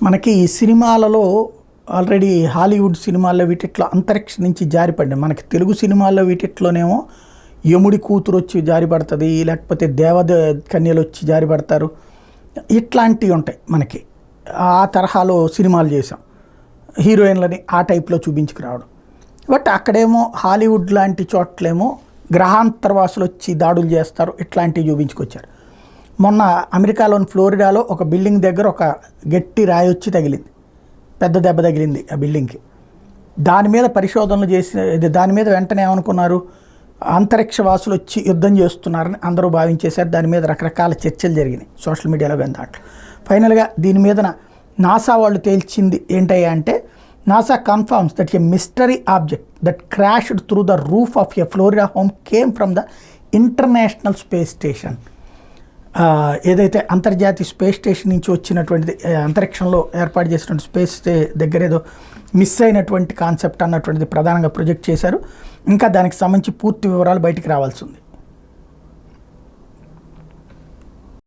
మనకి సినిమాలలో already Hollywood సినిమాల్లో వీటిట్లో అంతరిక్షం నుంచి జారిపడ్డాయి. మనకి తెలుగు సినిమాల్లో వీటిట్లోనేమో యముడి కూతురు వచ్చి జారిపడుతుంది, లేకపోతే కన్యలు వచ్చి జారిపడతారు, ఇట్లాంటివి ఉంటాయి. మనకి ఆ తరహాలో సినిమాలు చేసాం, హీరోయిన్లని ఆ టైప్లో చూపించుకురావడం. బట్ అక్కడేమో హాలీవుడ్ లాంటి చోట్లేమో గ్రహాంతరవాసులు వచ్చి దాడులు చేస్తారు, ఇట్లాంటివి చూపించుకొచ్చారు. మొన్న అమెరికాలోని ఫ్లోరిడాలో ఒక బిల్డింగ్ దగ్గర ఒక గట్టి రాయి వచ్చి తగిలింది, పెద్ద దెబ్బ తగిలింది ఆ బిల్డింగ్కి. దాని మీద పరిశోధనలు చేసిన దాని మీద వెంటనే ఏమనుకున్నారు, అంతరిక్షవాసులు వచ్చి యుద్ధం చేస్తున్నారని అందరూ భావించేశారు. దాని మీద రకరకాల చర్చలు జరిగినాయి సోషల్ మీడియాలో కానీ దాంట్లో. ఫైనల్గా దీని మీద నాసా వాళ్ళు తేల్చింది ఏంటయ్యా అంటే, NASA confirms that A mystery object that crashed through the roof of a Florida home came from the international space station. ఏదైతే అంతర్జాతీయ స్పేస్ స్టేషన్ నుంచి వచ్చినటువంటిది, అంతరిక్షంలో ఏర్పాటు చేసినటువంటి స్పేస్ దగ్గర ఏదో మిస్ అయినటువంటి కాన్సెప్ట్ అన్నటువంటిది ప్రధానంగా ప్రొజెక్ట్ చేశారు. ఇంకా దానికి సంబంధించి పూర్తి వివరాలు బయటికి రావాల్సి ఉంది.